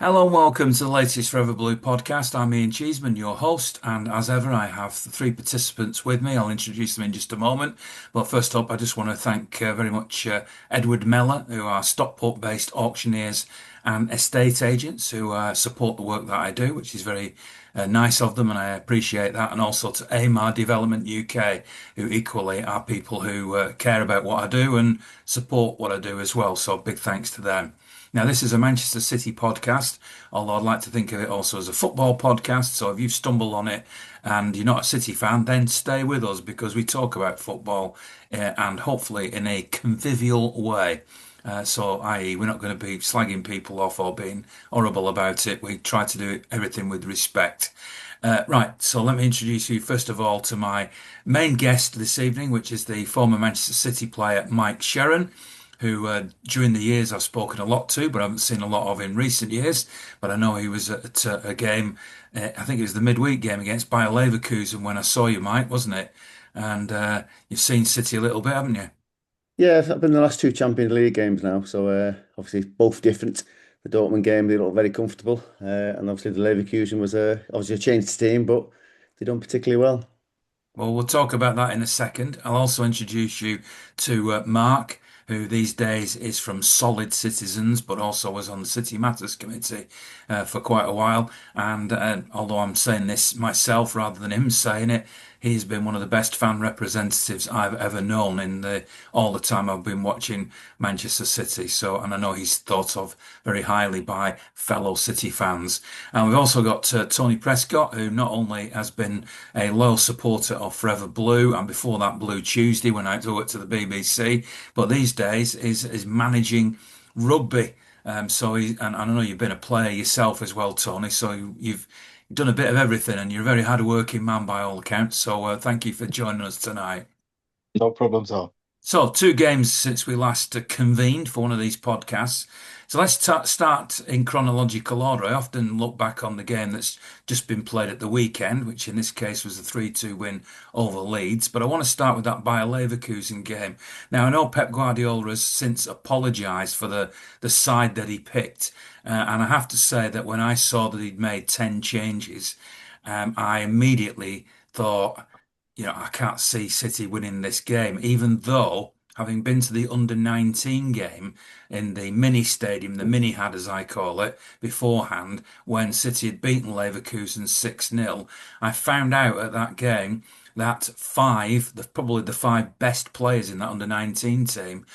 Hello and welcome to the latest Forever Blue podcast. I'm Ian Cheeseman, your host, and as ever, I have the three participants with me. I'll introduce them in just a moment. But first up, I just want to thank very much Edward Mellor, who are Stockport-based auctioneers and estate agents who support the work that I do, which is very nice of them, and I appreciate that. And also to AMAR Development UK, who equally are people who care about what I do and support what I do as well. So big thanks to them. Now, this is a Manchester City podcast, although I'd like to think of it also as a football podcast. So if you've stumbled on it and you're not a City fan, then stay with us because we talk about football and hopefully in a convivial way. So, i.e., we're not going to be slagging people off or being horrible about it. We try to do everything with respect. Right, so let me introduce you first of all to my main guest this evening, which is the former Manchester City player Mike Sheron, who during the years I've spoken a lot to, but I haven't seen a lot of in recent years. But I know he was at a game, I think it was the midweek game against Bayer Leverkusen when I saw you, Mike, wasn't it? And you've seen City a little bit, haven't you? Yeah, I've been in the last two Champions League games now, so obviously both different. The Dortmund game, they look very comfortable, and obviously the Leverkusen was obviously a changed team, but they done particularly well. Well, we'll talk about that in a second. I'll also introduce you to Mark, who these days is from Solid Citizens, but also was on the City Matters Committee for quite a while. And although I'm saying this myself rather than him saying it, he's been one of the best fan representatives I've ever known in all the time I've been watching Manchester City. So, and I know he's thought of very highly by fellow City fans. And we've also got Tony Prescott, who not only has been a loyal supporter of Forever Blue, and before that Blue Tuesday when I worked to the BBC, but these days is managing rugby. And I know you've been a player yourself as well, Tony. So you've done a bit of everything, and you're a very hard-working man by all accounts. So thank you for joining us tonight. No problems at all. So, two games since we last convened for one of these podcasts. So let's start in chronological order. I often look back on the game that's just been played at the weekend, which in this case was the 3-2 win over Leeds. But I want to start with that Bayer Leverkusen game. Now, I know Pep Guardiola has since apologised for the side that he picked. And I have to say that when I saw that he'd made 10 changes, I immediately thought, I can't see City winning this game, even though having been to the under 19 game in the mini stadium, the mini had as I call it, beforehand, when City had beaten Leverkusen 6-0, I found out at that game that probably the five best players in that under 19 team,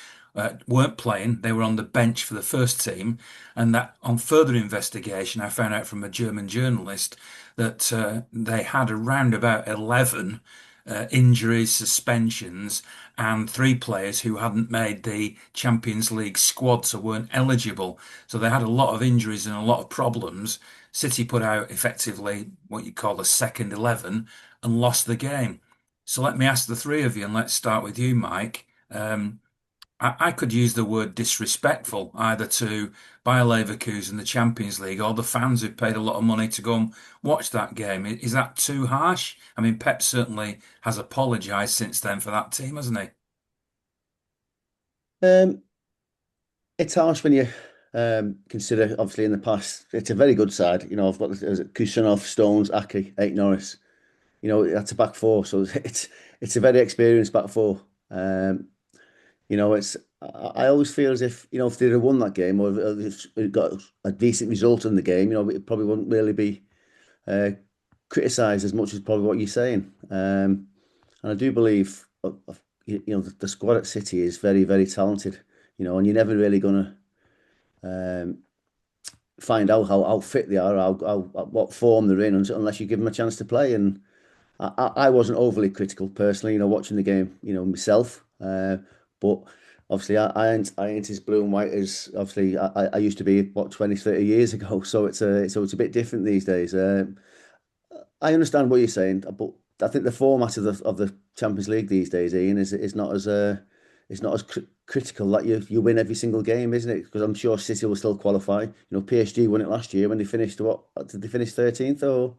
weren't playing. They were on the bench for the first team. And that on further investigation, I found out from a German journalist that they had around about 11 injuries, suspensions, and three players who hadn't made the Champions League squad, so weren't eligible. So they had a lot of injuries and a lot of problems. City put out effectively what you call a second 11 and lost the game. So let me ask the three of you, and let's start with you, Mike. I could use the word disrespectful either to Bayer Leverkusen, the Champions League, or the fans who paid a lot of money to go and watch that game. Is that too harsh? I mean, Pep certainly has apologised since then for that team, hasn't he? Um, it's harsh when you consider, obviously, in the past, it's a very good side. I've got Kusanov, Stones, Aki, Ait Norris. That's a back four, so it's a very experienced back four. It's I always feel as if if they'd have won that game or if it got a decent result in the game, it probably wouldn't really be uh, criticised as much as probably what you're saying. And I do believe the squad at City is very very talented. And you're never really gonna um, find out how fit they are, what form they're in unless you give them a chance to play. And I wasn't overly critical personally, watching the game, myself. But obviously, I ain't as blue and white as obviously I used to be, what, 20, 30 years ago. So it's a bit different these days. I understand what you're saying, but I think the format of the Champions League these days, Ian, is not as critical that you win every single game, isn't it? Because I'm sure City will still qualify. PSG won it last year when they finished what? Did they finish 13th or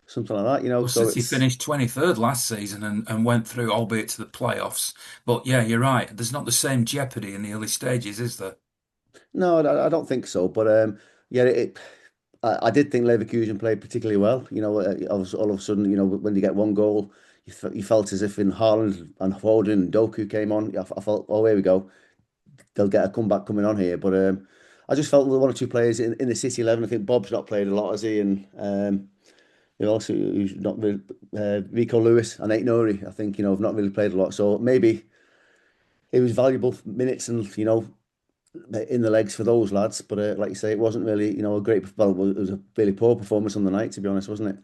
something like that? Well, So City it's finished 23rd last season and went through, albeit to the playoffs. But yeah, you're right. There's not the same jeopardy in the early stages, is there? no, I don't think so. But yeah, I did think Leverkusen played particularly well. All of a sudden, when you get one goal, you felt as if in Haaland and Foden and Doku came on. I felt, oh, here we go. They'll get a comeback coming on here. But I just felt with one or two players in the City 11. I think Bob's not played a lot, has he? And also who's not really Rico Lewis and Ait Nouri. I think have not really played a lot. So maybe it was valuable minutes and in the legs for those lads. But like you say, it wasn't really a great. Well, it was a really poor performance on the night, to be honest, wasn't it?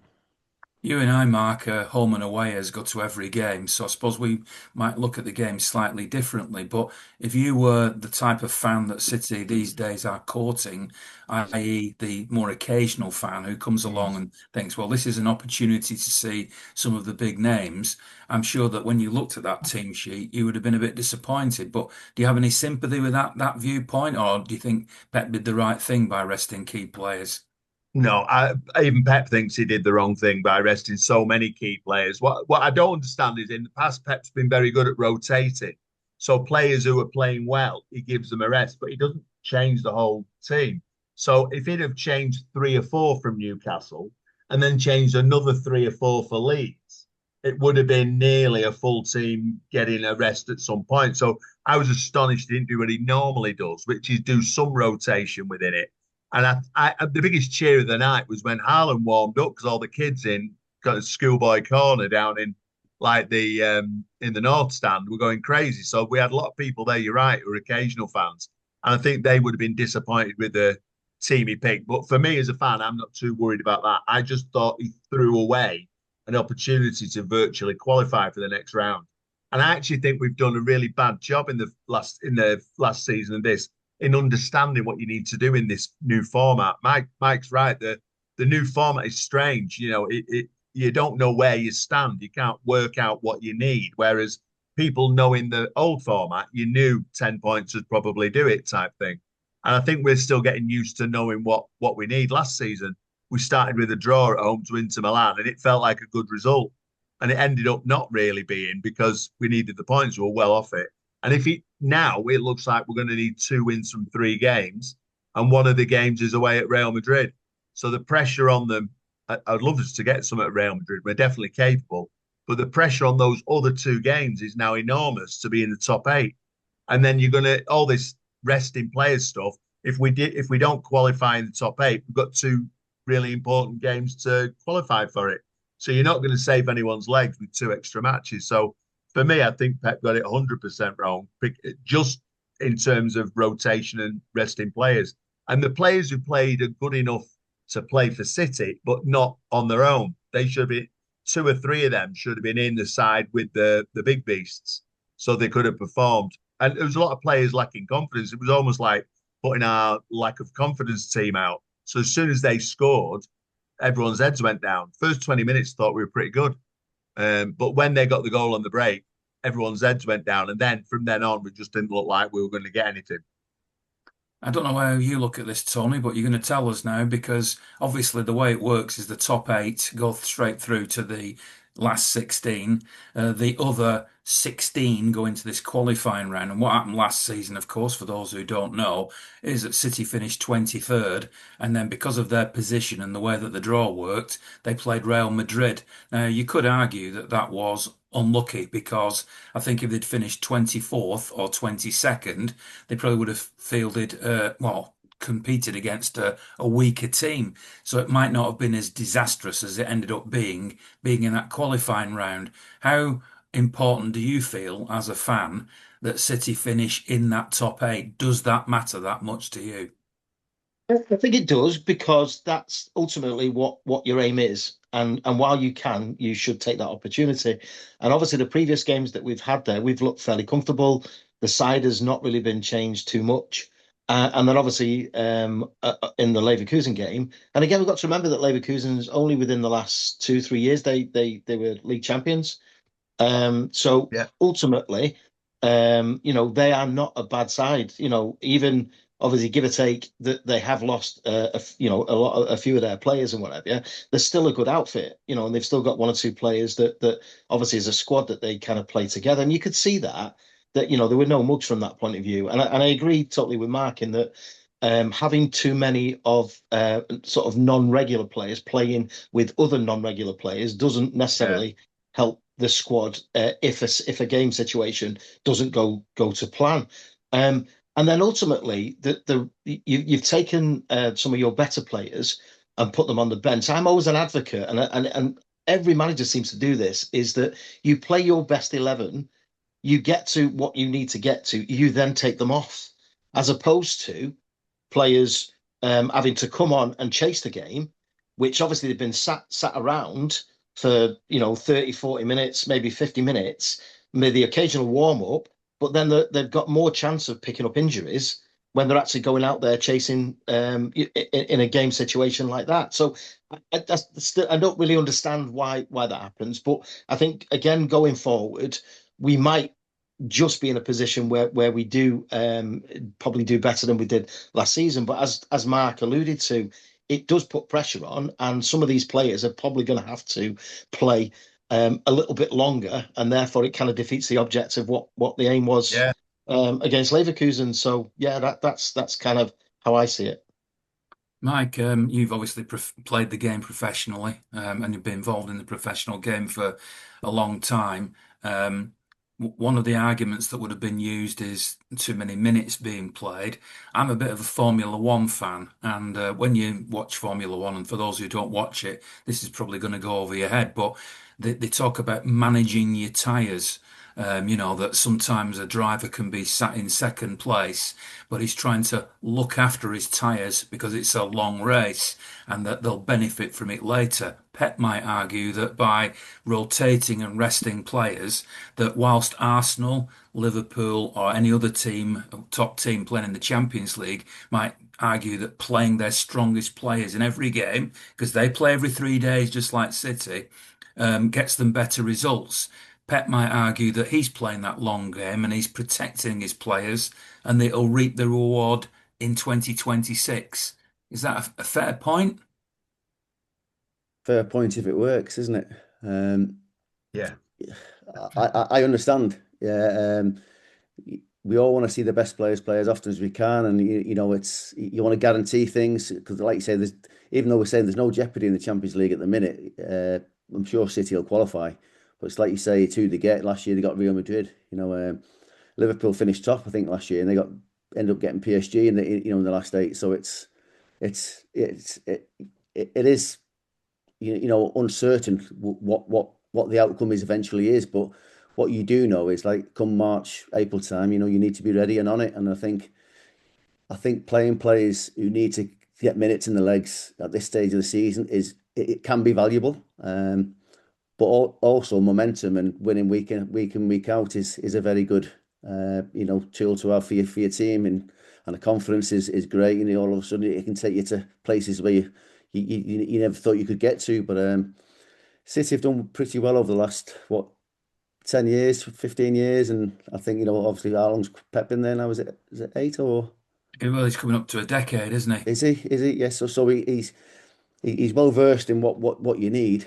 You and I, Mark, are home and away as go to every game, so I suppose we might look at the game slightly differently. But if you were the type of fan that City these days are courting, i.e., the more occasional fan who comes along and thinks, well, this is an opportunity to see some of the big names, I'm sure that when you looked at that team sheet, you would have been a bit disappointed. But do you have any sympathy with that viewpoint, or do you think Pep did the right thing by resting key players? No, even Pep thinks he did the wrong thing by resting so many key players. What I don't understand is in the past, Pep's been very good at rotating. So players who are playing well, he gives them a rest, but he doesn't change the whole team. So if he'd have changed three or four from Newcastle and then changed another three or four for Leeds, it would have been nearly a full team getting a rest at some point. So I was astonished he didn't do what he normally does, which is do some rotation within it. And the biggest cheer of the night was when Haaland warmed up because all the kids in got a schoolboy corner down in like the in the North Stand were going crazy. So we had a lot of people there. You're right, who are occasional fans, and I think they would have been disappointed with the team he picked. But for me as a fan, I'm not too worried about that. I just thought he threw away an opportunity to virtually qualify for the next round. And I actually think we've done a really bad job in the last season of this in understanding what you need to do in this new format. Mike's right. The new format is strange. You don't know where you stand. You can't work out what you need. Whereas people know in the old format, you knew 10 points would probably do it type thing. And I think we're still getting used to knowing what we need. Last season, we started with a draw at home to Inter Milan, and it felt like a good result. And it ended up not really being because we needed the points. We were well off it. And now it looks like we're going to need 2 wins from 3 games, and one of the games is away at Real Madrid. So the pressure on them, I'd love us to get some at Real Madrid. We're definitely capable, but the pressure on those other 2 games is now enormous to be in the top 8. And then you're going to all this resting players stuff. If we don't qualify in the top 8, we've got 2 really important games to qualify for it. So you're not going to save anyone's legs with 2 extra matches. So for me, I think Pep got it 100% wrong, just in terms of rotation and resting players. And the players who played are good enough to play for City, but not on their own. They should be 2 or 3 of them should have been in the side with the big beasts, so they could have performed. And there was a lot of players lacking confidence. It was almost like putting our lack of confidence team out. So as soon as they scored, everyone's heads went down. First 20 minutes thought we were pretty good. But when they got the goal on the break, everyone's heads went down. And then from then on, we just didn't look like we were going to get anything. I don't know how you look at this, Tony, but you're going to tell us now because obviously the way it works is the top 8 go straight through to the last 16. The other 16 go into this qualifying round. And what happened last season, of course, for those who don't know, is that City finished 23rd. And then because of their position and the way that the draw worked, they played Real Madrid. Now, you could argue that that was unlucky because I think if they'd finished 24th or 22nd, they probably would have fielded, competed against a weaker team. So it might not have been as disastrous as it ended up being in that qualifying round. How important do you feel as a fan that City finish in that top 8? Does that matter that much to you? I think it does because that's ultimately what your aim is. And while you can, you should take that opportunity. And obviously, the previous games that we've had there, we've looked fairly comfortable. The side has not really been changed too much. And then obviously in the Leverkusen game, and again, we've got to remember that Leverkusen's only within the last 2-3 years they were league champions. So Yeah. ultimately, they are not a bad side. Even obviously give or take that they have lost a few of their players and whatever. Yeah, they're still a good outfit. And they've still got 1 or 2 players that obviously is a squad that they kind of play together, and you could see that there were no mugs from that point of view. And I agree totally with Mark in that having too many of sort of non-regular players playing with other non-regular players doesn't necessarily help the squad if a game situation doesn't go to plan. And then ultimately, you've taken some of your better players and put them on the bench. I'm always an advocate, and every manager seems to do this, is that you play your best 11, you get to what you need to get to, you then take them off, as opposed to players having to come on and chase the game, which obviously they've been sat around for 30, 40 minutes, maybe 50 minutes, maybe the occasional warm-up, but then they've got more chance of picking up injuries when they're actually going out there chasing in a game situation like that. So I don't really understand why that happens. But I think, again, going forward, we might just be in a position where we do probably do better than we did last season. But as Mark alluded to, it does put pressure on, and some of these players are probably going to have to play a little bit longer, and therefore it kind of defeats the objective of what the aim was against Leverkusen. So yeah, that's kind of how I see it. Mike, you've obviously played the game professionally, and you've been involved in the professional game for a long time. One of the arguments that would have been used is too many minutes being played. I'm a bit of a Formula One fan, and when you watch Formula One, and for those who don't watch it, this is probably going to go over your head, but they talk about managing your tyres. That sometimes a driver can be sat in second place, but he's trying to look after his tyres because it's a long race and that they'll benefit from it later. Pep might argue that by rotating and resting players, that whilst Arsenal, Liverpool, or any other team, top team playing in the Champions League, might argue that playing their strongest players in every game, because they play every 3 days just like City, gets them better results. Pep might argue that he's playing that long game and he's protecting his players and that he'll reap the reward in 2026. Is that a fair point? Fair point if it works, isn't it? Yeah. I understand. Yeah, we all want to see the best players play as often as we can, and it's you want to guarantee things because, like you say, even though we're saying there's no jeopardy in the Champions League at the minute, I'm sure City will qualify. But it's like you say, it's who they get. Last year they got Real Madrid. Liverpool finished top, I think, last year, and they ended up getting PSG in the last 8. So it is uncertain what the outcome eventually is. But what you do know is, like, come March, April time, you need to be ready and on it. And I think playing players who need to get minutes in the legs at this stage of the season it can be valuable. But also momentum and winning week in week out is a very good tool to have for your team, and the confidence is great. All of a sudden it can take you to places where you never thought you could get to. But City have done pretty well over the last 10 years, 15 years, and I think obviously how long's Pep been there now? Is it 8 or? Well, he's coming up to a decade, isn't he? Is he? Yes. So he's well versed in what you need.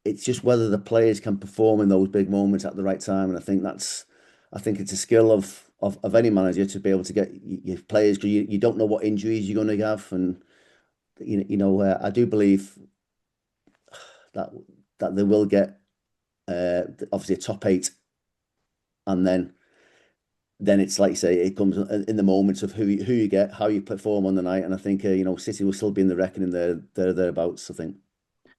It's just whether the players can perform in those big moments at the right time, and I think it's a skill of any manager to be able to get your players, because you don't know what injuries you're going to have, and I do believe that they will get obviously a top 8, and then it's like you say, it comes in the moments of who you get, how you perform on the night, and I think City will still be in the reckoning thereabouts, I think.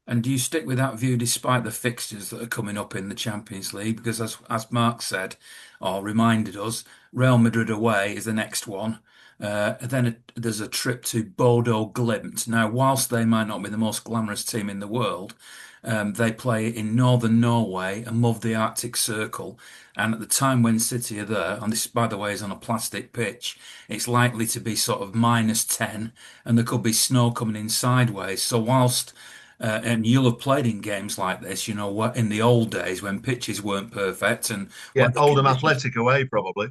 And do you stick with that view despite the fixtures that are coming up in the Champions League? Because as Mark said, or reminded us, Real Madrid away is the next one. Then there's a trip to Bodo Glimt. Now, whilst they might not be the most glamorous team in the world, they play in northern Norway above the Arctic Circle. And at the time when City are there, and this, by the way, is on a plastic pitch, it's likely to be sort of -10, and there could be snow coming in sideways. So whilst and you'll have played in games like this, in the old days when pitches weren't perfect and Oldham Athletic away, probably.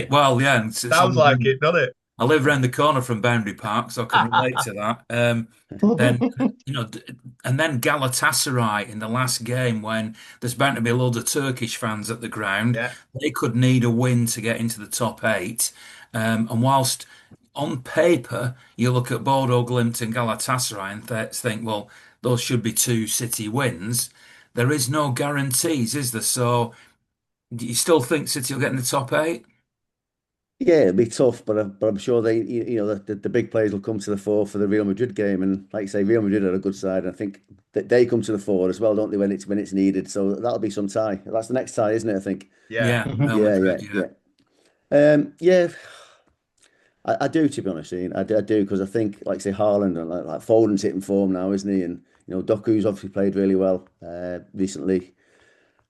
Well, yeah, Sounds like it, doesn't it? I live around the corner from Boundary Park, so I can relate to that. Then, you know, and then Galatasaray in the last game when there's bound to be a load of Turkish fans at the ground. Yeah. They could need a win to get into the top eight. And whilst on paper you look at Bodo Glimt and Galatasaray and think, well, those should be two City wins. There is no guarantees, is there? So, do you still think City will get in the top eight? Yeah, it'll be tough, but I'm sure the big players will come to the fore for the Real Madrid game, and like you say, Real Madrid are a good side. And I think that they come to the fore as well, don't they, when it's needed. So that'll be some tie. That's the next tie, isn't it? I think. Yeah. Yeah, Real Yeah, Madrid, yeah, yeah. Yeah. I do, to be honest, Ian. I do because I think, like say, Haaland and like Foden's hitting form now, isn't he? And Doku's obviously played really well recently.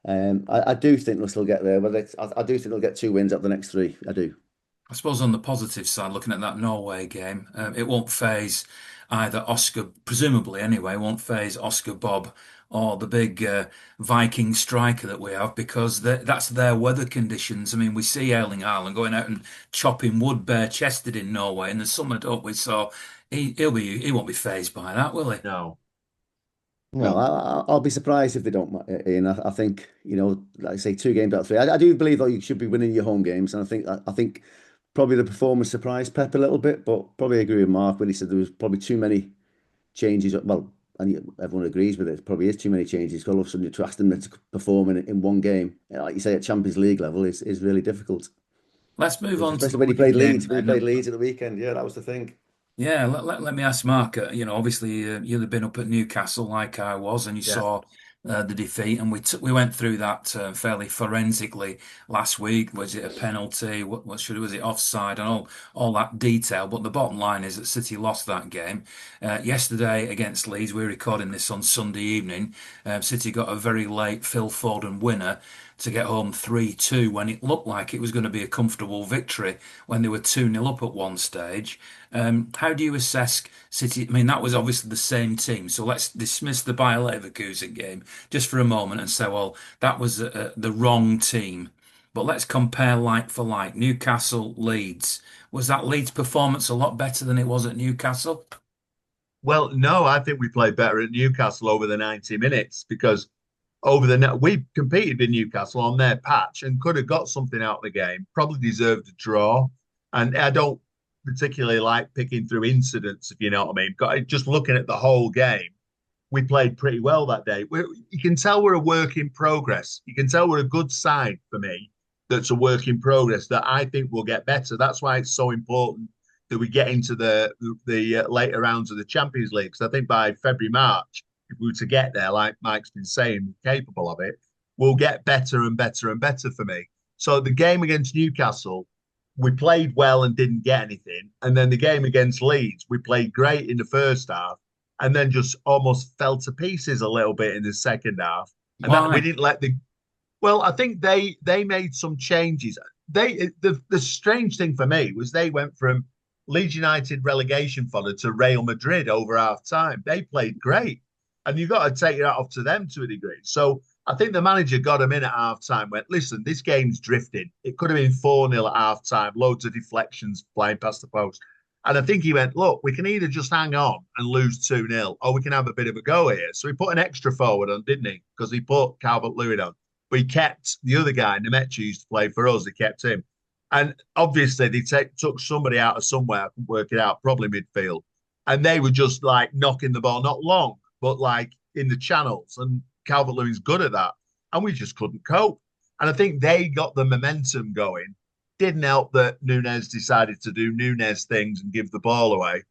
I do think they'll still get there, but I do think they'll get 2 wins out of the next 3. I do. I suppose on the positive side, looking at that Norway game, it won't phase either Oscar, presumably anyway, won't phase Oscar Bob or the big Viking striker that we have because that's their weather conditions. I mean, we see Erling Haaland going out and chopping wood bare-chested in Norway in the summer, don't we? So he won't be phased by that, will he? No. No, No. I'll be surprised if they don't, Ian. I think, like I say, 2 games out of 3. I do believe, though, you should be winning your home games, and I think probably the performance surprised Pep a little bit, but probably agree with Mark when he said there was probably too many changes. Well, and everyone agrees with it. There probably is too many changes. All of a sudden, to ask them to perform in one game, like you say, at Champions League level, is really difficult. Let's move on to Especially the when he Wigan played game Leeds. When he then. played Leeds at the weekend, yeah, that was the thing. Yeah, let me ask Mark. Obviously, you'd have been up at Newcastle like I was, and you Yeah. saw the defeat, and we went through that fairly forensically last week. Was it a penalty? Was it offside? And all that detail. But the bottom line is that City lost that game yesterday against Leeds. We're recording this on Sunday evening. City got a very late Phil Foden winner to get home 3-2 when it looked like it was going to be a comfortable victory when they were 2-0 up at one stage. How do you assess City? I mean, that was obviously the same team. So let's dismiss the Bayer Leverkusen game just for a moment and say, well, that was the wrong team. But let's compare like for like. Newcastle, Leeds. Was that Leeds performance a lot better than it was at Newcastle? Well, no, I think we played better at Newcastle over the 90 minutes because we competed with Newcastle on their patch and could have got something out of the game, probably deserved a draw. And I don't particularly like picking through incidents, if you know what I mean. Just looking at the whole game, we played pretty well that day. You can tell we're a work in progress. You can tell we're a good side for me that's a work in progress that I think will get better. That's why it's so important that we get into the later rounds of the Champions League. Because I think by February, March, if we were to get there, like Mike's been saying, capable of it, we'll get better and better and better for me. So the game against Newcastle, we played well and didn't get anything. And then the game against Leeds, we played great in the first half and then just almost fell to pieces a little bit in the second half. And that we didn't let well, I think they made some changes. The strange thing for me was they went from Leeds United relegation fodder to Real Madrid over half time. They played great. And you've got to take that off to them to a degree. So I think the manager got him in at half time, went, listen, this game's drifting. It could have been 4-0 at half time, loads of deflections flying past the post. And I think he went, look, we can either just hang on and lose 2-0, or we can have a bit of a go here. So he put an extra forward on, didn't he? Because he put Calvert-Lewin on. But he kept the other guy, Nemetcha, used to play for us. He kept him. And obviously, they took somebody out of somewhere. I can work it out, probably midfield. And they were just like knocking the ball, not long, but like in the channels. And Calvert-Lewin's good at that. And we just couldn't cope. And I think they got the momentum going. Didn't help that Núñez decided to do Núñez things and give the ball away.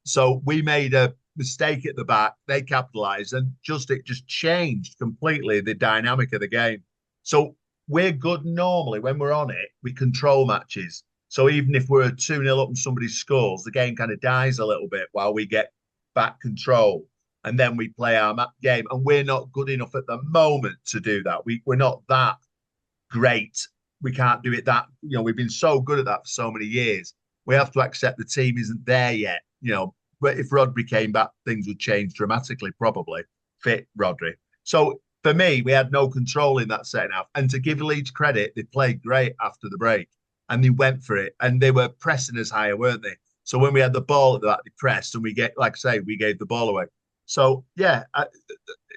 So we made a mistake at the back. They capitalized and it just changed completely the dynamic of the game. So we're good normally when we're on it. We control matches. So even if we're 2-0 up and somebody scores, the game kind of dies a little bit while we get back control. And then we play our game. And we're not good enough at the moment to do that. We're not that great. We can't do it that, we've been so good at that for so many years. We have to accept the team isn't there yet, But if Rodri came back, things would change dramatically, probably. Fit Rodri. So for me, we had no control in that second half. And to give Leeds credit, they played great after the break. and they went for it, and they were pressing us higher, weren't they? So when we had the ball at the back, they pressed, and like I say, we gave the ball away. So yeah,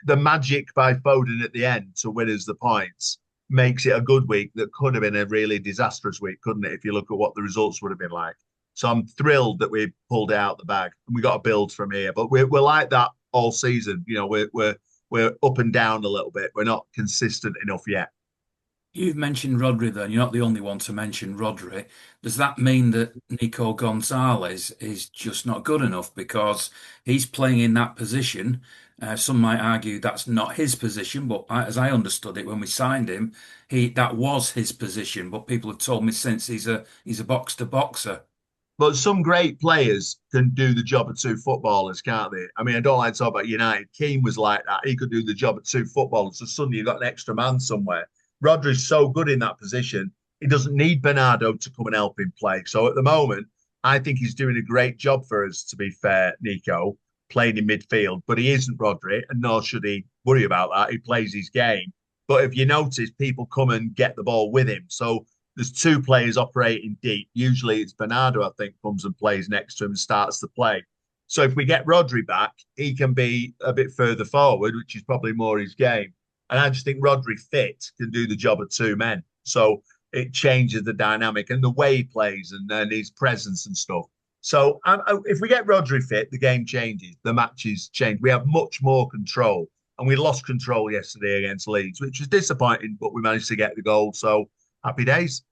the magic by Foden at the end to win us the points makes it a good week that could have been a really disastrous week, couldn't it? If you look at what the results would have been like. So I'm thrilled that we pulled it out the bag, and we got a build from here. But we're like that all season. You know, we're up and down a little bit. We're not consistent enough yet. You've mentioned Rodri then. You're not the only one to mention Rodri. Does that mean that Nico Gonzalez is just not good enough because he's playing in that position? Some might argue that's not his position, but as I understood it when we signed him, that was his position. But people have told me since he's a box to boxer. But some great players can do the job of two footballers, can't they? I mean, I don't like to talk about United. Keane was like that. He could do the job of two footballers. So suddenly you've got an extra man somewhere. Rodri's so good in that position. He doesn't need Bernardo to come and help him play. So at the moment, I think he's doing a great job for us, to be fair, Nico, playing in midfield. But he isn't Rodri, and nor should he worry about that. He plays his game. But if you notice, people come and get the ball with him. So there's two players operating deep. Usually it's Bernardo, I think, comes and plays next to him and starts the play. So if we get Rodri back, he can be a bit further forward, which is probably more his game. And I just think Rodri fit can do the job of two men. So it changes the dynamic and the way he plays and his presence and stuff. So if we get Rodri fit, the game changes. The matches change. We have much more control. And we lost control yesterday against Leeds, which was disappointing, but we managed to get the goal. So happy days.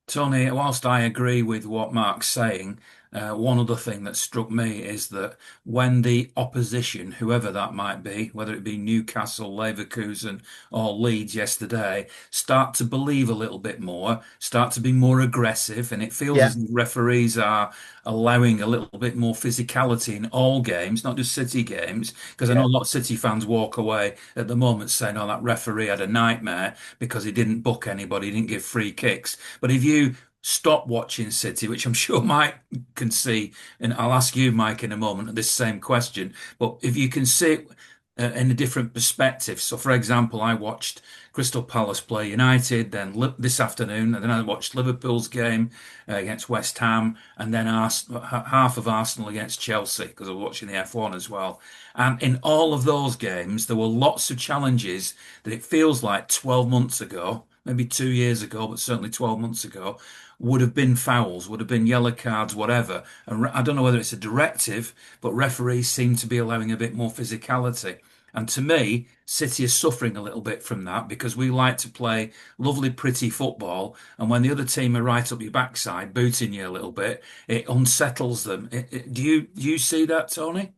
Tony, whilst I agree with what Mark's saying, one other thing that struck me is that when the opposition, whoever that might be, whether it be Newcastle, Leverkusen, or Leeds yesterday, start to believe a little bit more, start to be more aggressive, and it feels Yeah. as if referees are allowing a little bit more physicality in all games, not just City games, because I know a lot of City fans walk away at the moment saying, oh, that referee had a nightmare because he didn't book anybody, he didn't give free kicks. But if you stop watching City, which I'm sure Mike can see, and I'll ask you, Mike, in a moment this same question. But if you can see it in a different perspective. So, for example, I watched Crystal Palace play United, then this afternoon, and then I watched Liverpool's game against West Ham, and then half of Arsenal against Chelsea because I was watching the F1 as well. And in all of those games, there were lots of challenges that it feels like 12 months ago, maybe 2 years ago, but certainly 12 months ago, would have been fouls, would have been yellow cards, whatever. And I don't know whether it's a directive, but referees seem to be allowing a bit more physicality. And to me, City is suffering a little bit from that because we like to play lovely, pretty football. And when the other team are right up your backside, booting you a little bit, it unsettles them. Do you see that, Tony?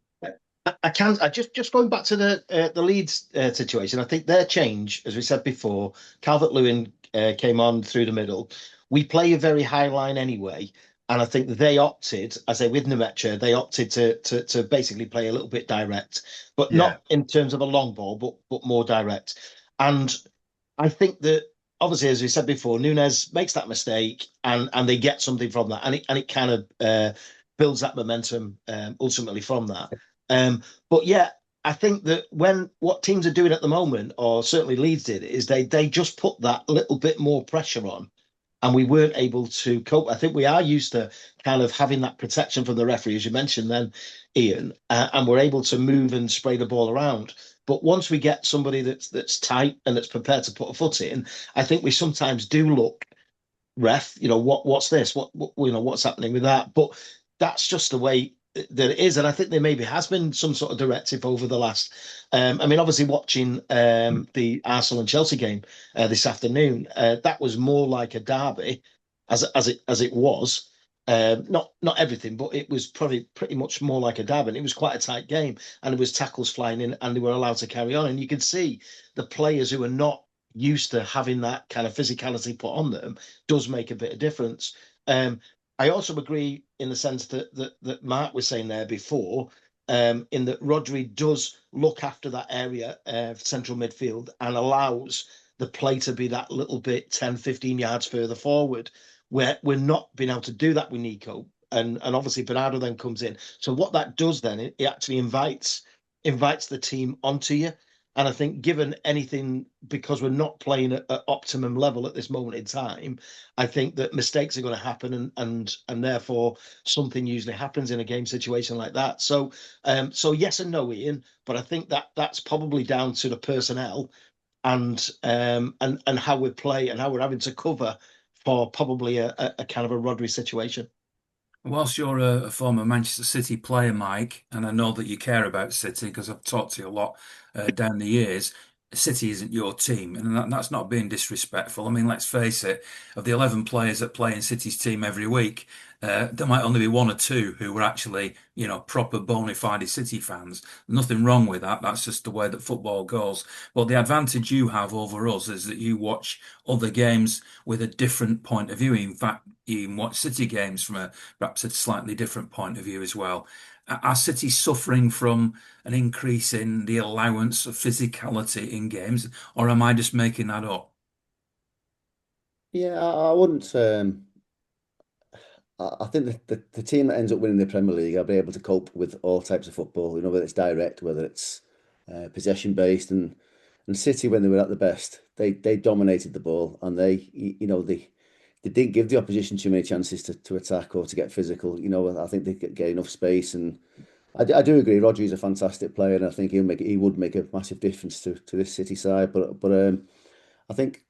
I can. I just going back to the Leeds situation. I think their change, as we said before, Calvert-Lewin came on through the middle. We play a very high line anyway, and I think they opted, I say with Nmecha, they opted to basically play a little bit direct, but not in terms of a long ball, but more direct. And I think that obviously, as we said before, Nunes makes that mistake, and they get something from that, and it kind of builds that momentum ultimately from that. But yeah, I think that what teams are doing at the moment, or certainly Leeds did, is they just put that little bit more pressure on, and we weren't able to cope. I think we are used to kind of having that protection from the referee, as you mentioned then, Ian, and we're able to move and spray the ball around. But once we get somebody that's tight and that's prepared to put a foot in, I think we sometimes do look, ref, what's this? What's happening with that? But that's just the way that it is, and I think there maybe has been some sort of directive over the last. I mean, obviously watching the Arsenal and Chelsea game this afternoon, that was more like a derby, as it was. Not everything, but it was probably pretty much more like a derby, and it was quite a tight game, and there was tackles flying in, and they were allowed to carry on, and you could see the players who are not used to having that kind of physicality put on them does make a bit of difference. I also agree in the sense that Mark was saying there before, in that Rodri does look after that area of central midfield and allows the play to be that little bit 10, 15 yards further forward, where we're not being able to do that with Nico. And obviously Bernardo then comes in. So what that does then, it actually invites the team onto you. And I think given anything, because we're not playing at optimum level at this moment in time, I think that mistakes are going to happen, and therefore something usually happens in a game situation like that. So yes and no, Ian, but I think that that's probably down to the personnel and how we play and how we're having to cover for probably a kind of a Rodri situation. Whilst you're a former Manchester City player, Mike, and I know that you care about City because I've talked to you a lot down the years, City isn't your team, and that's not being disrespectful. I mean, let's face it, of the 11 players that play in City's team every week, there might only be one or two who were actually, proper bona fide City fans. Nothing wrong with that. That's just the way that football goes. But the advantage you have over us is that you watch other games with a different point of view. In fact, you even watch City games from perhaps a slightly different point of view as well. Are City suffering from an increase in the allowance of physicality in games, or am I just making that up? Yeah, I wouldn't. I think the team that ends up winning the Premier League will be able to cope with all types of football. Whether it's direct, whether it's possession based, and City when they were at the best, they dominated the ball, and they didn't give the opposition too many chances to attack or to get physical. I think they get enough space, and I do agree. Rodri is a fantastic player, and I think he would make a massive difference to this City side. But I think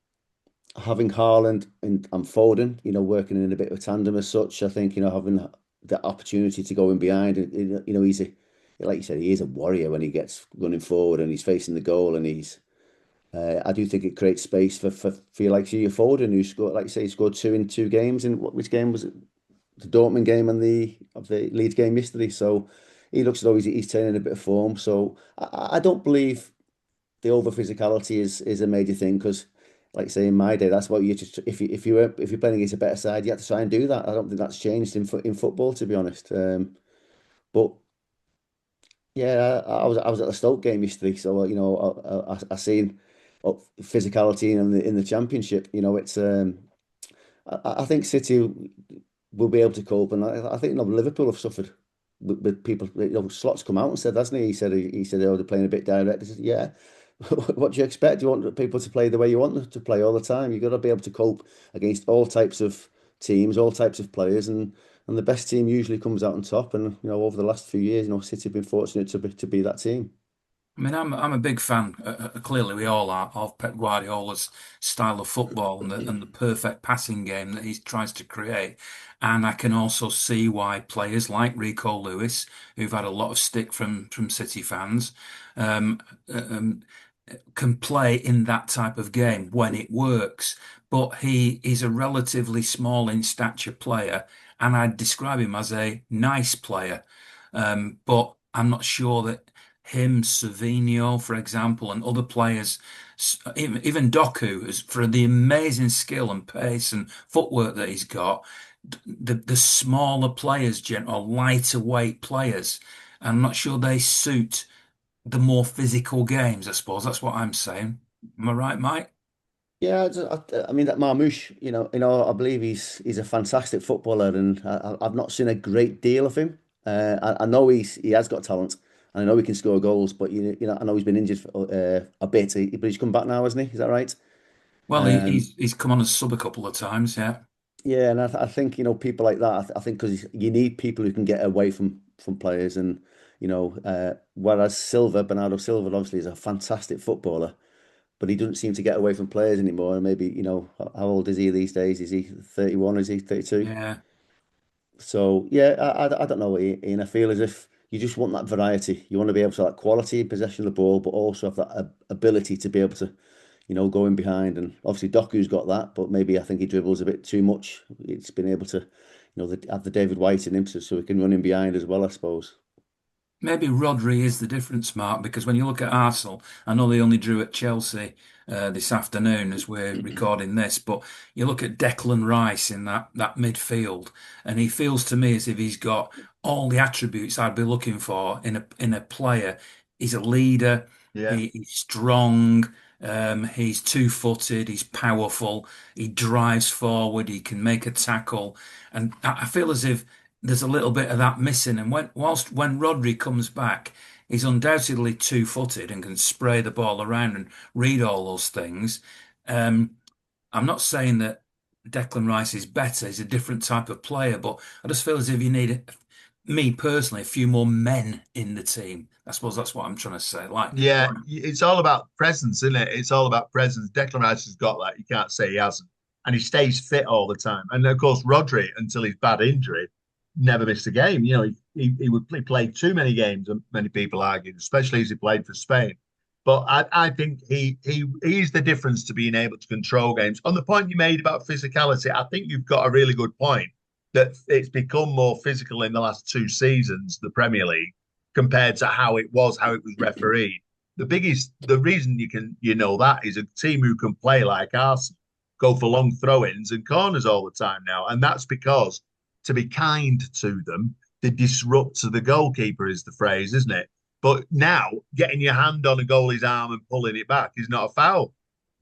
having Haaland and Foden, working in a bit of a tandem as such, I think, having the opportunity to go in behind, and he's like you said, he is a warrior when he gets running forward and he's facing the goal, and I do think it creates space for you like your Foden, who scored, like you say, he scored two in 2 games. In which game was it? The Dortmund game and the Leeds game yesterday. So he looks as though he's turning a bit of form. So I don't believe the over physicality is a major thing, because, like I say, in my day, that's what you just if you're playing against a better side, you have to try and do that. I don't think that's changed in football, to be honest. But yeah, I was at the Stoke game yesterday, so I seen physicality in the Championship. It's I think City will be able to cope, and I think Liverpool have suffered with people. Slot's come out and said, hasn't he? He said they're playing a bit direct. I said, yeah. What do you expect? You want people to play the way you want them to play all the time. You've got to be able to cope against all types of teams, all types of players, and the best team usually comes out on top. And over the last few years, City have been fortunate to be that team. I mean, I'm a big fan. Clearly, we all are of Pep Guardiola's style of football and the perfect passing game that he tries to create. And I can also see why players like Rico Lewis, who've had a lot of stick from City fans, um, um, can play in that type of game when it works. But he is a relatively small in stature player, and I'd describe him as a nice player. But I'm not sure that him, Savinho, for example, and other players, even Doku, is for the amazing skill and pace and footwork that he's got. The smaller players, or lighter weight players, I'm not sure they suit the more physical games. I suppose that's what I'm saying. Am I right, Mike? Yeah, I mean that Marmoush, I believe he's a fantastic footballer, and I've not seen a great deal of him. I know he has got talent, and I know he can score goals, but I know he's been injured for, a bit, but he's come back now, hasn't he? Is that right? Well, Um, he's come on as sub a couple of times, yeah. yeah, and I think people like that. I think because you need people who can get away from players, and whereas Bernardo Silva, obviously is a fantastic footballer, but he doesn't seem to get away from players anymore. And maybe, how old is he these days? Is he 31? Is he 32? Yeah. So, yeah, I don't know, Ian. I feel as if you just want that variety. You want to be able to have possession of the ball, but also have that ability to be able to, go in behind. And obviously, Doku's got that, but maybe I think he dribbles a bit too much. It's been able to, have the David White in him, so he can run in behind as well, I suppose. Maybe Rodri is the difference, Mark, because when you look at Arsenal, I know they only drew at Chelsea this afternoon as we're recording this, but you look at Declan Rice in that midfield, and he feels to me as if he's got all the attributes I'd be looking for in a player. He's a leader, Yeah. he's strong, he's two-footed, he's powerful, he drives forward, he can make a tackle, and I feel as if there's a little bit of that missing. And when Rodri comes back, He's undoubtedly two-footed and can spray the ball around and read all those things. I'm not saying that Declan Rice is better. He's a different type of player, but I just feel as if you need, me personally, a few more men in the team. I suppose that's what I'm trying to say. Yeah, it's all about presence, isn't it? It's all about presence. Declan Rice has got that. You can't say he hasn't. And he stays fit all the time. And of course, Rodri, until his bad injury, never missed a game. You know, he played too many games, and many people argued, especially as he played for Spain. But I think he's the difference to being able to control games. On the point you made about physicality, I think you've got a really good point that it's become more physical in the last 2 seasons, the Premier League, compared to how it was refereed. The reason you know that is a team who can play like Arsenal go for long throw-ins and corners all the time now, and that's because, to be kind to them, they disrupt the goalkeeper is the phrase, isn't it? But now getting your hand on a goalie's arm and pulling it back is not a foul.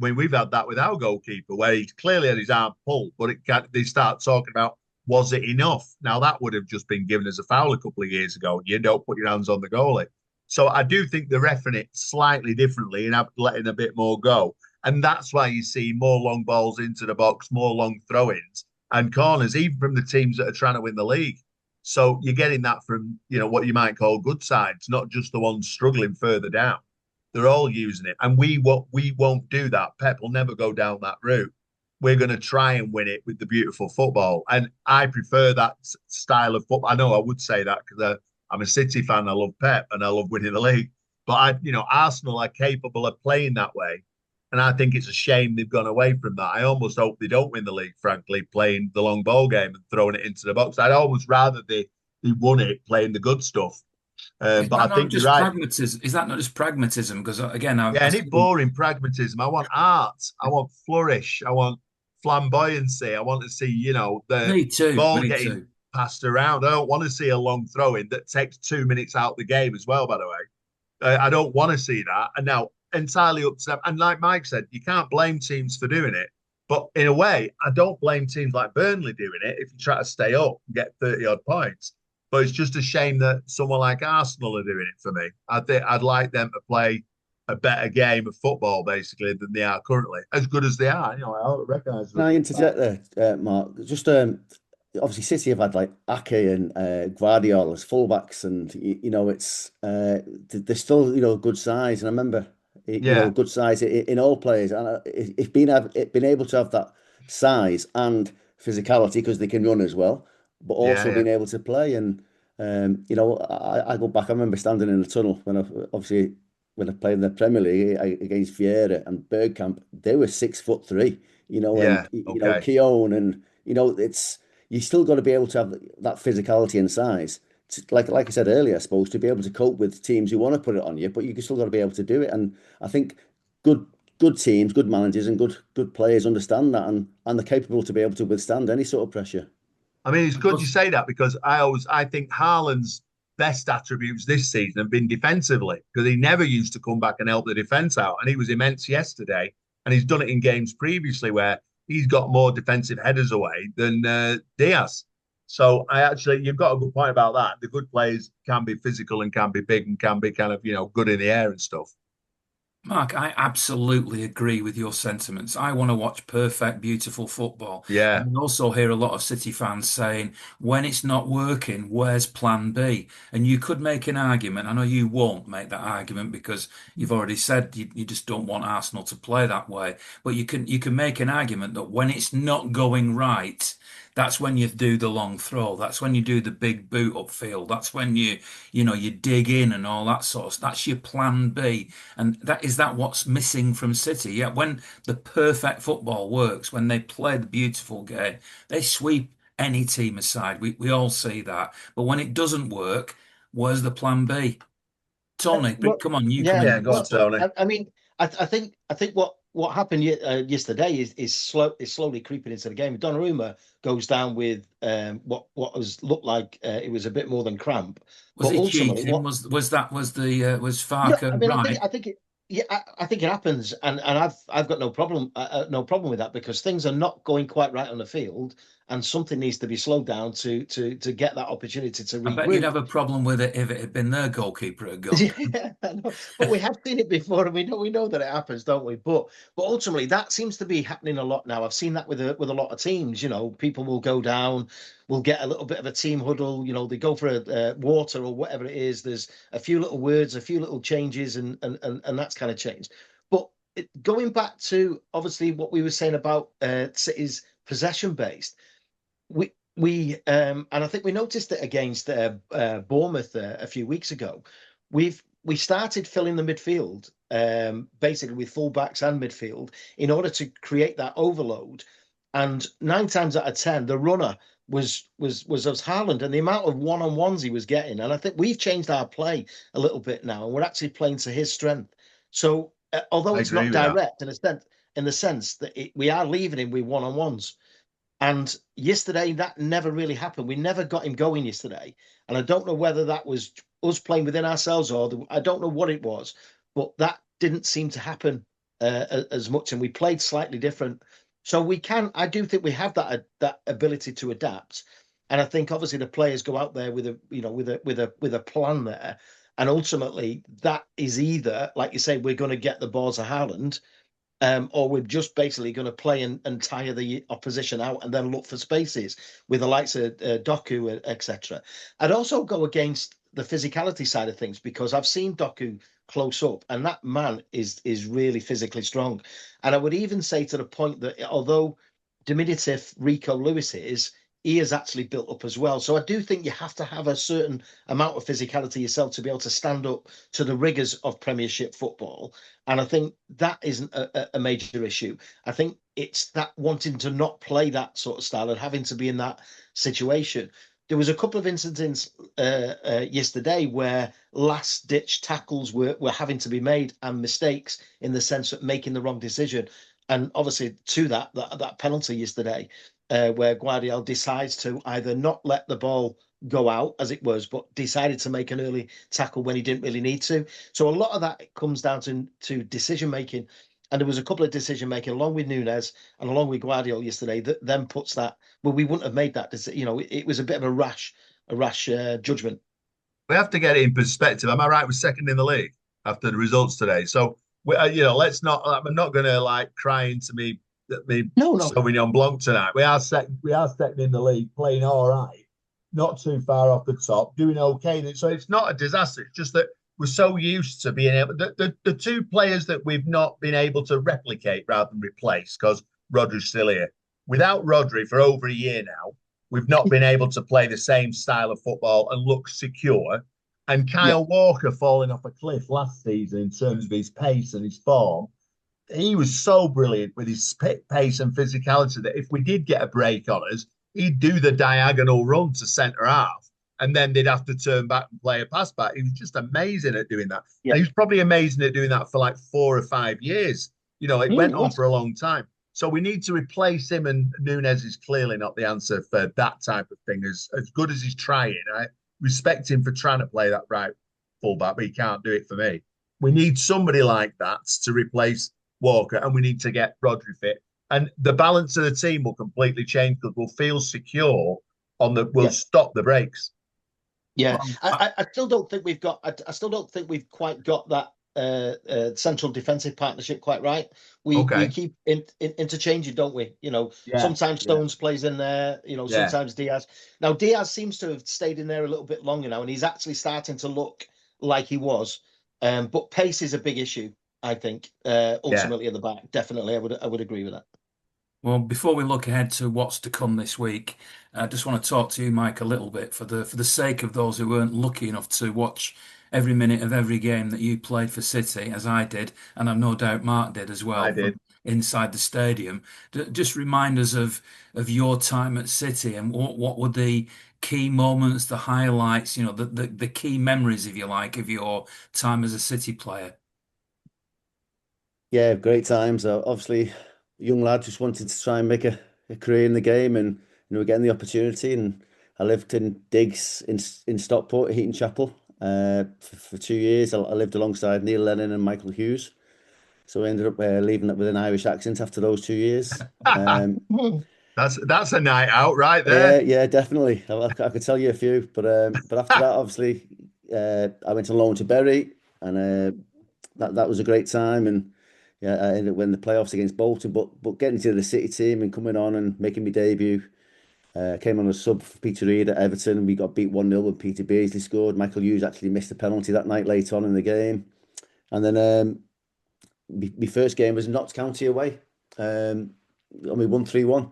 I mean, we've had that with our goalkeeper where he clearly had his arm pulled, but they start talking about, was it enough? Now that would have just been given as a foul a couple of years ago. You don't put your hands on the goalie. So I do think they're refereeing it slightly differently and letting a bit more go. And that's why you see more long balls into the box, more long throw-ins and corners, even from the teams that are trying to win the league. So you're getting that from, what you might call good sides, not just the ones struggling further down. They're all using it. And we won't do that. Pep will never go down that route. We're going to try and win it with the beautiful football. And I prefer that style of football. I know I would say that because I'm a City fan. I love Pep and I love winning the league. But Arsenal are capable of playing that way. And I think it's a shame they've gone away from that. I almost hope they don't win the league, frankly, playing the long ball game and throwing it into the box. I'd almost rather they won it playing the good stuff. But I think you're right. Pragmatism? Is that not just pragmatism? Because again, and it's boring pragmatism. I want art. I want flourish. I want flamboyancy. I want to see, the ball getting passed around. I don't want to see a long throw in that takes 2 minutes out the game as well, by the way. I don't want to see that. And now, entirely up to them. And like Mike said, you can't blame teams for doing it. But in a way, I don't blame teams like Burnley doing it if you try to stay up and get 30-odd points. But it's just a shame that someone like Arsenal are doing it for me. I think I'd like them to play a better game of football, basically, than they are currently. As good as they are, I recognise them. Can I interject there, Mark? Just obviously City have had like Ake and Guardiola as fullbacks, and they're still good size. And I remember good size in all players, and it's been able to have that size and physicality because they can run as well, but also being able to play. And I go back. I remember standing in the tunnel when I played in the Premier League against Vieira and Bergkamp. They were 6'3", and Keown, and it's you still got to be able to have that physicality and size. Like I said earlier, I suppose, to be able to cope with teams who want to put it on you, but you still got to be able to do it. And I think good teams, good managers, and good players understand that, and they're capable to be able to withstand any sort of pressure. I mean, it's good you say that because I think Haaland's best attributes this season have been defensively because he never used to come back and help the defence out, and he was immense yesterday, and he's done it in games previously where he's got more defensive headers away than Diaz. So you've got a good point about that. The good players can be physical and can be big and can be kind of, good in the air and stuff. Mark, I absolutely agree with your sentiments. I want to watch perfect, beautiful football. Yeah. And I also hear a lot of City fans saying, when it's not working, where's plan B? And you could make an argument. I know you won't make that argument because you've already said you just don't want Arsenal to play that way. But you can make an argument that when it's not going right, that's when you do the long throw. That's when you do the big boot upfield. That's when you dig in and all that sort of stuff. That's your plan B. And is that what's missing from City? Yeah, when the perfect football works, when they play the beautiful game, they sweep any team aside. We all see that. But when it doesn't work, where's the plan B? Tony, come on, you come in. Go on, Tony. I mean, I think what happened yesterday is slowly creeping into the game. Donnarumma goes down with what looked like it was a bit more than cramp. Was it cheating? Was Farke right? I think it happens, and I've got no problem with that because things are not going quite right on the field, and something needs to be slowed down to get that opportunity to I bet you'd regroup. have a problem with it if it had been their goalkeeper at goal. Yeah, I know. But we have seen it before, and we know that it happens, don't we? But ultimately, that seems to be happening a lot now. I've seen that with a lot of teams. People will go down, will get a little bit of a team huddle. They go for a water or whatever it is. There's a few little words, a few little changes, and that's kind of changed. But going back to obviously what we were saying about City's possession based, and I think we noticed it against Bournemouth a few weeks ago. We started filling the midfield basically with fullbacks and midfield in order to create that overload. And 9 times out of 10, the runner was us Haaland, and the amount of one-on-ones he was getting. And I think we've changed our play a little bit now, and we're actually playing to his strength. So although it's not direct in the sense that we are leaving him with one-on-ones. And yesterday, that never really happened. We never got him going yesterday. And I don't know whether that was us playing within ourselves or I don't know what it was, but that didn't seem to happen as much. And we played slightly different. So I do think we have that ability to adapt. And I think obviously the players go out there with a plan there. And ultimately that is either, like you say, we're going to get the balls to Haaland, or we're just basically going to play and tire the opposition out and then look for spaces with the likes of Doku, etc. I'd also go against the physicality side of things because I've seen Doku close up, and that man is really physically strong. And I would even say to the point that although diminutive Rico Lewis is, he is actually built up as well. So I do think you have to have a certain amount of physicality yourself to be able to stand up to the rigors of Premiership football. And I think that isn't a major issue. I think it's that wanting to not play that sort of style and having to be in that situation. There was a couple of incidents yesterday where last-ditch tackles were having to be made and mistakes in the sense of making the wrong decision. And obviously to that penalty yesterday, where Guardiola decides to either not let the ball go out as it was, but decided to make an early tackle when he didn't really need to. So a lot of that comes down to decision making. And there was a couple of decision making along with Nunes and along with Guardiola yesterday that then puts that, well, we wouldn't have made that decision. It was a bit of a rash judgment. We have to get it in perspective. Am I right? We're second in the league after the results today. So let's not. I'm not going to cry into me No. Sauvignon Blanc tonight. We are second in the league, playing all right, not too far off the top, doing okay. So it's not a disaster. It's just that we're so used to being able. The 2 players that we've not been able to replicate rather than replace, because Rodri's still here. Without Rodri for over a year now, we've not been able to play the same style of football and look secure. And Kyle Walker falling off a cliff last season in terms of his pace and his form. He was so brilliant with his pace and physicality that if we did get a break on us, he'd do the diagonal run to centre half, and then they'd have to turn back and play a pass back. He was just amazing at doing that. Yeah. And he was probably amazing at doing that for 4 or 5 years. It went on for a long time. So we need to replace him, and Nunes is clearly not the answer for that type of thing. As good as he's trying, I respect him for trying to play that right fullback, but he can't do it for me. We need somebody like that to replace Walker, and we need to get Rodri fit. And the balance of the team will completely change because we'll feel secure we'll stop the breaks. Yeah, I still don't think we've got. I still don't think we've quite got that central defensive partnership quite right. We keep interchanging, don't we? Sometimes Stones plays in there. Sometimes Diaz. Now Diaz seems to have stayed in there a little bit longer now, and he's actually starting to look like he was. But pace is a big issue, I think. Ultimately at the back, definitely, I would agree with that. Well, before we look ahead to what's to come this week, I just want to talk to you, Mike, a little bit for the sake of those who weren't lucky enough to watch every minute of every game that you played for City, as I did, and I've no doubt Mark did as well. I did. Inside the stadium. Just remind us of your time at City and what were the key moments, the highlights, the key memories, if you like, of your time as a City player. Yeah, great times. Obviously, young lad just wanted to try and make a career in the game, and getting the opportunity. And I lived in digs in Stockport, Heaton Chapel, for 2 years. I lived alongside Neil Lennon and Michael Hughes. So I ended up leaving it with an Irish accent after those 2 years. That's a night out right there. Yeah, definitely. I could tell you a few, but after that, obviously, I went on loan to Bury, and that was a great time. And yeah, I ended up winning the playoffs against Bolton. But getting to the City team and coming on and making my debut, came on a sub for Peter Reid at Everton, and we got beat 1-0 when Peter Beardsley scored. Michael Hughes actually missed a penalty that night late on in the game, and then my first game was Notts County away, and we won 3-1.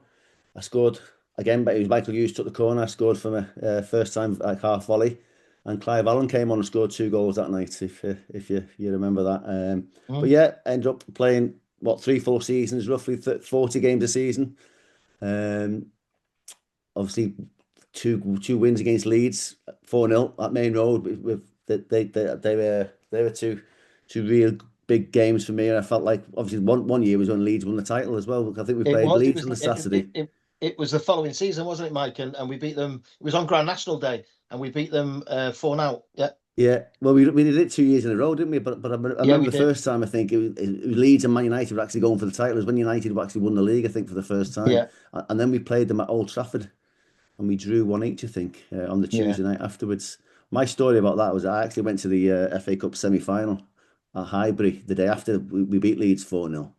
I scored again, but it was Michael Hughes took the corner. I scored from a first time like half volley, and Clive Allen came on and scored 2 goals that night. If you remember that. But yeah, ended up playing what 3 full seasons, roughly 40 games a season. Obviously, two wins against Leeds, 4-0 at Main Road. They were two real big games for me, and I felt like obviously one year was when Leeds won the title as well. I think we played Leeds on the Saturday. It was the following season, wasn't it, Mike? And we beat them. It was on Grand National Day, and we beat them 4-0. Yeah. Yeah, well, we did it 2 years in a row, didn't we? But I remember the first time, I think it was Leeds and Man United were actually going for the title. It was when United actually won the league, I think, for the first time. Yeah. And then we played them at Old Trafford, and we drew 1-1, I think, on the Tuesday night afterwards. My story about that was I actually went to the FA Cup semi-final at Highbury the day after we beat Leeds 4-0.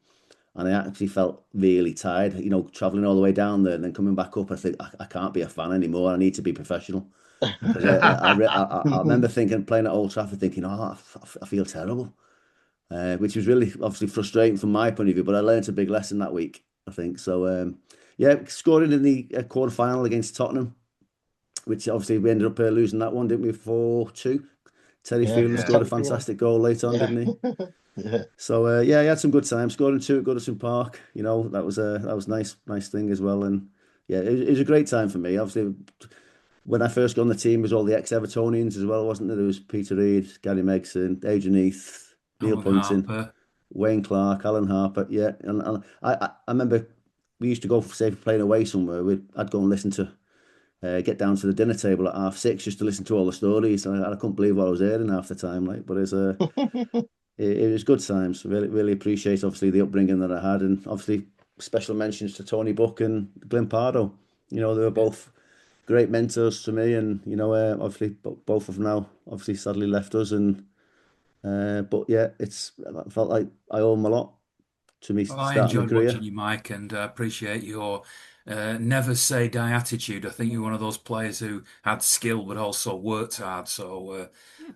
And I actually felt really tired, travelling all the way down there and then coming back up. I think I can't be a fan anymore. I need to be professional. Because I remember playing at Old Trafford, thinking, oh, I feel terrible, which was really obviously frustrating from my point of view. But I learned a big lesson that week, I think. So, yeah, scoring in the quarter final against Tottenham, which obviously we ended up losing that one, didn't we, 4-2? Terry Phelan scored a fantastic goal late on, didn't he? Yeah. So yeah, I had some good time scoring 2 at Goodison Park. That was a nice thing as well. And yeah, it was a great time for me. Obviously, when I first got on the team, was all the ex-Evertonians as well, wasn't there? There was Peter Reid, Gary Megson, Adrian Heath, Neil Alan Poynton, Harper. Wayne Clark, Alan Harper. Yeah, and I remember we used to go for say playing away somewhere. I'd go and listen to. Get down to the dinner table at 6:30 just to listen to all the stories. And I couldn't believe what I was hearing half the time. But it was good times. Really appreciate obviously the upbringing that I had, and obviously special mentions to Tony Buck and Glenn Pardo. They were both great mentors to me, and obviously both of them now obviously sadly left us. And but yeah, I felt like I owe them a lot to me Well, I starting my enjoyed career. watching you, Mike, and appreciate your never say die attitude. I think you're one of those players who had skill but also worked hard. So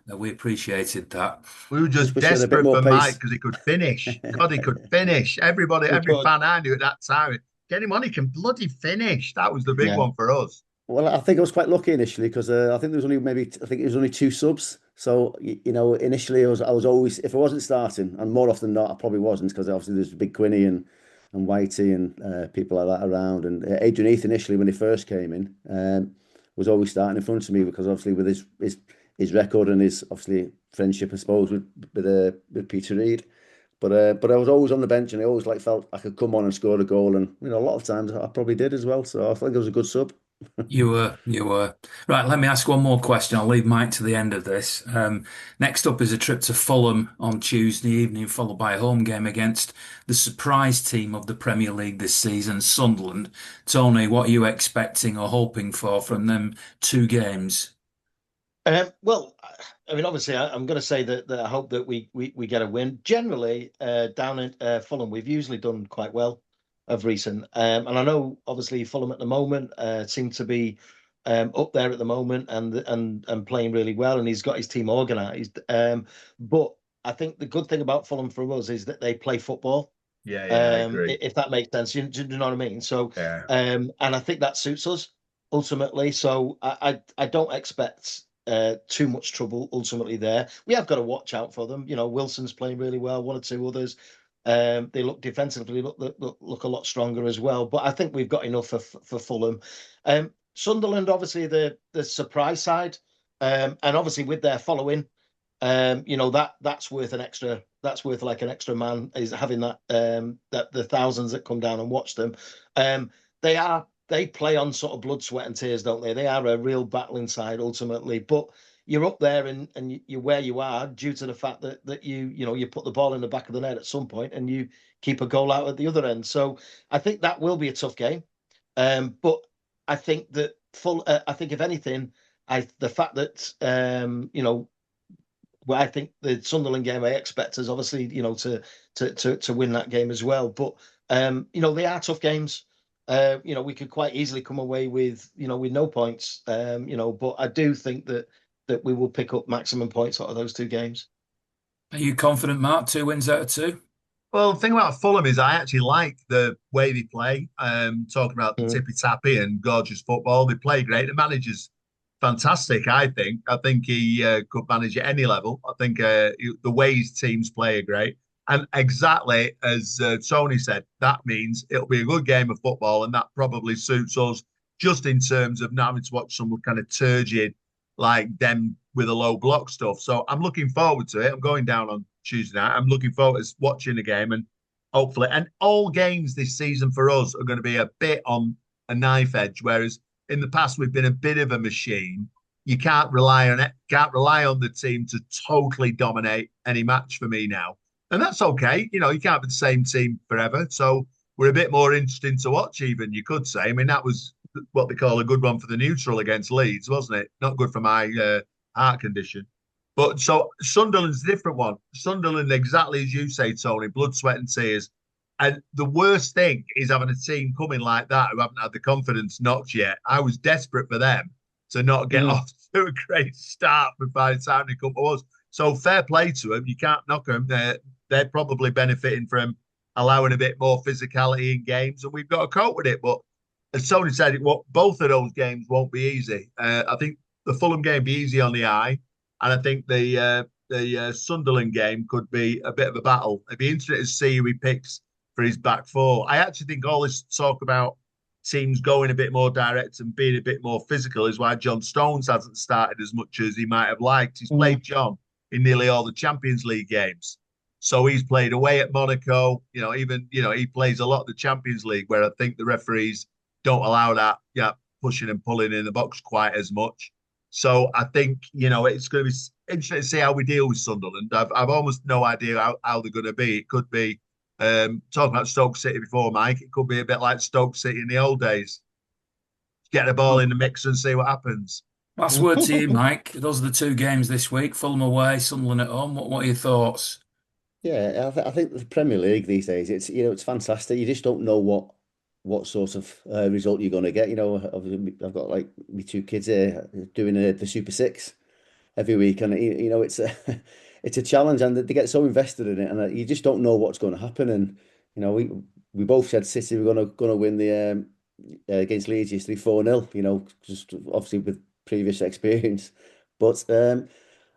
we appreciated that. We were just Wish we had a bit desperate more for Mike pace. because he could finish. God, he could finish. Every fan I knew at that time, get him on, he can bloody finish. That was the big one for us. Well, I think I was quite lucky initially because I think there was only I think it was only 2 subs. So initially I was always, if I wasn't starting, and more often than not I probably wasn't, because obviously there's Big Quinny and Whitey and people like that around. And Adrian Heath initially when he first came in was always starting in front of me, because obviously with his record and his obviously friendship, I suppose, with Peter Reid. But I was always on the bench, and I always felt I could come on and score a goal, and a lot of times I probably did as well. So I think it was a good sub. You were. Right, let me ask one more question. I'll leave Mike to the end of this. Next up is a trip to Fulham on Tuesday evening, followed by a home game against the surprise team of the Premier League this season, Sunderland. Tony, what are you expecting or hoping for from them 2 games? Well, I mean, obviously, I'm going to say that I hope that we get a win. Generally, down at Fulham, we've usually done quite well of recent. And I know, obviously, Fulham at the moment seem to be up there at the moment and playing really well, and he's got his team organised. But I think the good thing about Fulham for us is that they play football. Yeah, I agree. If that makes sense, do you know what I mean? So, Yeah. and I think that suits us ultimately. So I don't expect too much trouble ultimately there. We have got to watch out for them. Wilson's playing really well, one or two others. They look defensively look a lot stronger as well. But I think we've got enough for Fulham. Sunderland, obviously the surprise side, and obviously with their following, that's worth an extra. That's worth like an extra man, is having that the thousands that come down and watch them. They play on sort of blood, sweat, and tears, don't they? They are a real battling side ultimately. But you're up there and you're where you are due to the fact that you put the ball in the back of the net at some point and you keep a goal out at the other end. So I think that will be a tough game. But I think that I think if anything, the fact that well, I think the Sunderland game I expect us obviously to win that game as well. But they are tough games. We could quite easily come away with with no points. But I do think that we will pick up maximum points out of those two games. Are you confident, Mark? 2 wins out of 2? Well, the thing about Fulham is I actually like the way they play. Talking about the Mm. tippy tappy and gorgeous football, they play great. The manager's fantastic. I think he could manage at any level. I think the way his teams play are great. And exactly as Tony said, that means it'll be a good game of football, and that probably suits us just in terms of not having to watch some kind of turgid like them with a low block stuff. So I'm looking forward to it. I'm going down on Tuesday night. I'm looking forward to watching the game, and hopefully, and all games this season for us are going to be a bit on a knife edge, whereas in the past we've been a bit of a machine. You can't rely on it, can't rely on the team to totally dominate any match for me now. And that's okay. You can't be the same team forever. So we're a bit more interesting to watch, even, you could say. I mean, that was what they call a good one for the neutral against Leeds, wasn't it? Not good for my heart condition. But so Sunderland's a different one. Sunderland, exactly as you say, Tony, blood, sweat, and tears. And the worst thing is having a team coming like that who haven't had the confidence knocked yet. I was desperate for them to not get off to a great start by the time they come to us. So fair play to them. You can't knock them. They're probably benefiting from allowing a bit more physicality in games, and we've got to cope with it. But as Tony said, both of those games won't be easy. I think the Fulham game be easy on the eye, and I think the Sunderland game could be a bit of a battle. It'd be interesting to see who he picks for his back four. I actually think all this talk about teams going a bit more direct and being a bit more physical is why John Stones hasn't started as much as he might have liked. He's played John in nearly all the Champions League games. So he's played away at Monaco. He plays a lot of the Champions League, where I think the referees don't allow that, pushing and pulling in the box quite as much. So I think, it's going to be interesting to see how we deal with Sunderland. I've almost no idea how they're going to be. It could be, talking about Stoke City before, Mike, it could be a bit like Stoke City in the old days. Get the ball in the mix and see what happens. Last word to you, Mike. Those are the 2 games this week. Fulham away, Sunderland at home. What are your thoughts? Yeah, I think the Premier League these days, it's fantastic. You just don't know what sort of result you're going to get. I've got like my 2 kids here doing the Super Six every week, and it's a it's a challenge, and they get so invested in it, and you just don't know what's going to happen. And we both said City were going to win the against Leeds yesterday 4-0. Just obviously with previous experience, but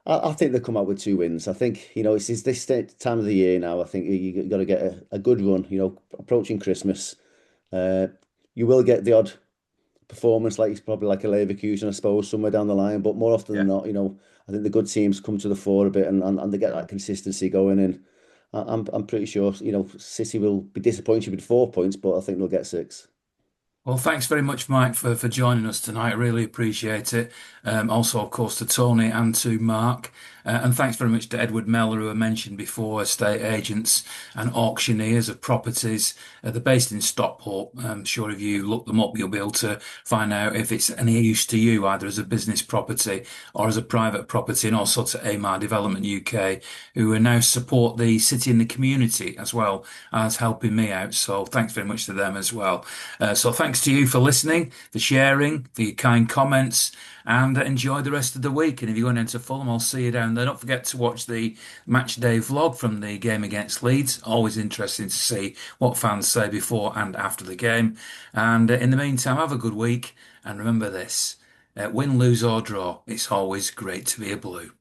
I think they'll come out with 2 wins. I think it's this time of the year now. I think you got to get a good run. Approaching Christmas, you will get the odd performance, like it's probably like a Leverkusen, I suppose, somewhere down the line. But more often than not, I think the good teams come to the fore a bit, and they get that consistency going. And I'm pretty sure City will be disappointed with 4 points, but I think they'll get 6. Well, thanks very much, Mike, for joining us tonight. I really appreciate it. Also, of course, to Tony and to Mark. And thanks very much to Edward Mellor, who I mentioned before, estate agents and auctioneers of properties. They're based in Stockport. I'm sure if you look them up, you'll be able to find out if it's any use to you, either as a business property or as a private property, and also to AMAR Development UK, who now support the city and the community as well as helping me out. So thanks very much to them as well. So thanks to you for listening, for sharing, for your kind comments, and enjoy the rest of the week. And if you're going into Fulham, I'll see you down there. Don't forget to watch the match day vlog from the game against Leeds. Always interesting to see what fans say before and after the game. And in the meantime, have a good week. And remember this, win, lose or draw, it's always great to be a Blue.